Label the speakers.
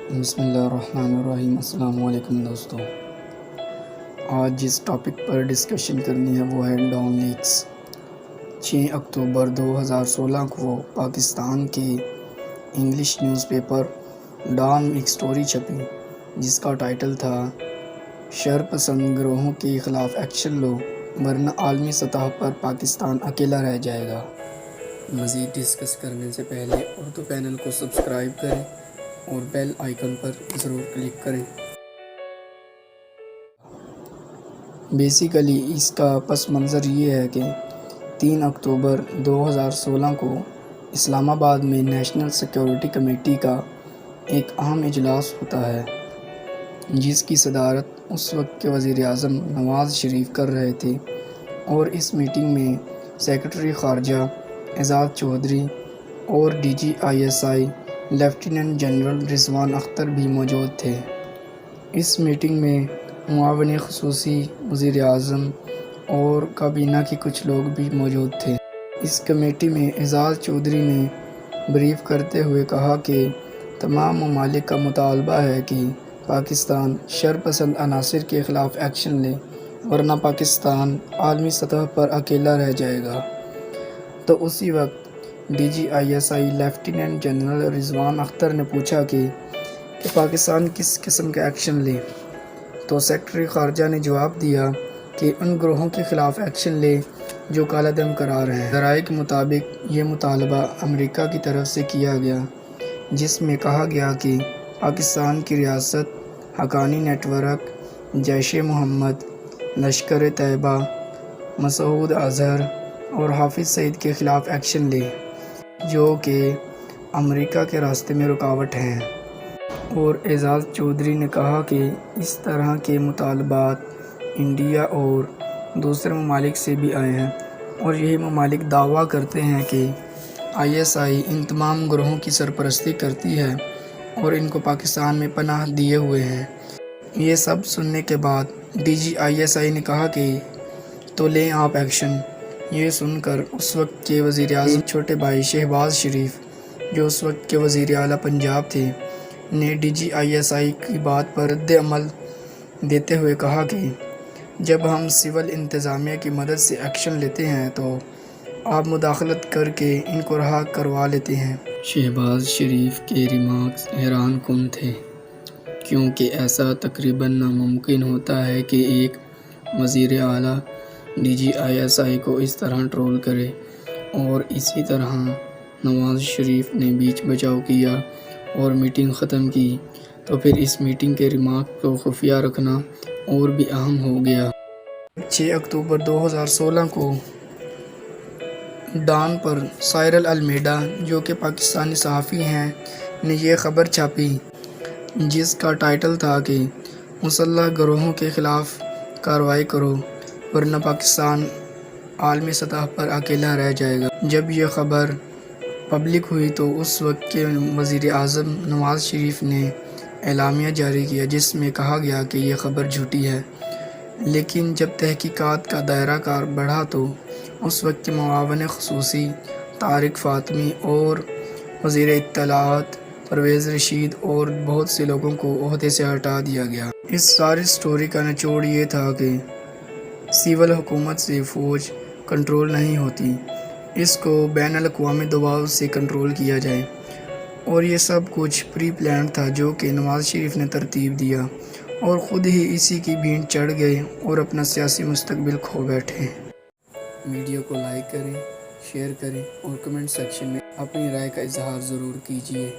Speaker 1: بسم اللہ الرحمن الرحیم۔ السلام علیکم دوستو، آج جس ٹاپک پر ڈسکشن کرنی ہے وہ ہے ڈان لیکس۔ 6 اکتوبر 2016 کو پاکستان کے انگلش نیوز پیپر ڈان میں ایک سٹوری چھپی جس کا ٹائٹل تھا شر پسند گروہوں کے خلاف ایکشن لو ورنہ عالمی سطح پر پاکستان اکیلا رہ جائے گا۔ مزید ڈسکس کرنے سے پہلے اردو پینل کو سبسکرائب کریں اور بیل آئیکن پر ضرور کلک کریں۔ بیسیکلی اس کا پس منظر یہ ہے کہ 3 اکتوبر 2016 کو اسلام آباد میں نیشنل سیکیورٹی کمیٹی کا ایک اہم اجلاس ہوتا ہے جس کی صدارت اس وقت کے وزیر اعظم نواز شریف کر رہے تھے، اور اس میٹنگ میں سیکرٹری خارجہ اعجاز چودھری اور DGISI لیفٹیننٹ جنرل رضوان اختر بھی موجود تھے۔ اس میٹنگ میں معاون خصوصی وزیر اعظم اور کابینہ کے کچھ لوگ بھی موجود تھے۔ اس کمیٹی میں اعجاز چودھری نے بریف کرتے ہوئے کہا کہ تمام ممالک کا مطالبہ ہے کہ پاکستان شر پسند عناصر کے خلاف ایکشن لے ورنہ پاکستان عالمی سطح پر اکیلا رہ جائے گا۔ تو اسی وقت DGISI لیفٹیننٹ جنرل رضوان اختر نے پوچھا کہ پاکستان کس قسم کا ایکشن لے، تو سیکرٹری خارجہ نے جواب دیا کہ ان گروہوں کے خلاف ایکشن لے جو کالا دم قرار ہیں۔ ذرائع کے مطابق یہ مطالبہ امریکہ کی طرف سے کیا گیا، جس میں کہا گیا کہ پاکستان کی ریاست حقانی نیٹ ورک، جیش محمد، لشکر طیبہ، مسعود اظہر اور حافظ سعید کے خلاف ایکشن لے جو کہ امریکہ کے راستے میں رکاوٹ ہیں۔ اور اعجاز چودھری نے کہا کہ اس طرح کے مطالبات انڈیا اور دوسرے ممالک سے بھی آئے ہیں، اور یہی ممالک دعویٰ کرتے ہیں کہ ISI ان تمام گروہوں کی سرپرستی کرتی ہے اور ان کو پاکستان میں پناہ دیے ہوئے ہیں۔ یہ سب سننے کے بعد DGISI نے کہا کہ تو لیں آپ ایکشن۔ یہ سن کر اس وقت کے وزیر اعظم چھوٹے بھائی شہباز شریف، جو اس وقت کے وزیر اعلیٰ پنجاب تھے، نے DGISI کی بات پر رد عمل دیتے ہوئے کہا کہ جب ہم سول انتظامیہ کی مدد سے ایکشن لیتے ہیں تو آپ مداخلت کر کے ان کو رہا کروا لیتے ہیں۔ شہباز شریف کے ریمارکس حیران کن تھے، کیونکہ ایسا تقریباً ناممکن ہوتا ہے کہ ایک وزیر اعلیٰ DGISI کو اس طرح ٹرول کرے۔ اور اسی طرح نواز شریف نے بیچ بچاؤ کیا اور میٹنگ ختم کی، تو پھر اس میٹنگ کے ریمارک کو خفیہ رکھنا اور بھی اہم ہو گیا۔ 6 اکتوبر 2016 کو ڈان پر سائرل المیڈا، جو کہ پاکستانی صحافی ہیں، نے یہ خبر چھاپی جس کا ٹائٹل تھا کہ مسلح گروہوں کے خلاف کارروائی کرو ورنہ پاکستان عالمی سطح پر اکیلا رہ جائے گا۔ جب یہ خبر پبلک ہوئی تو اس وقت کے وزیر اعظم نواز شریف نے اعلامیہ جاری کیا جس میں کہا گیا کہ یہ خبر جھوٹی ہے، لیکن جب تحقیقات کا دائرہ کار بڑھا تو اس وقت کے معاون خصوصی طارق فاطمی اور وزیر اطلاعات پرویز رشید اور بہت سے لوگوں کو عہدے سے ہٹا دیا گیا۔ اس ساری سٹوری کا نچوڑ یہ تھا کہ سول حکومت سے فوج کنٹرول نہیں ہوتی، اس کو بین الاقوامی دباؤ سے کنٹرول کیا جائے، اور یہ سب کچھ پری پلانڈ تھا جو کہ نواز شریف نے ترتیب دیا اور خود ہی اسی کی بھینٹ چڑھ گئے اور اپنا سیاسی مستقبل کھو بیٹھے۔ ویڈیو کو لائک کریں، شیئر کریں اور کمنٹ سیکشن میں اپنی رائے کا اظہار ضرور کیجیے۔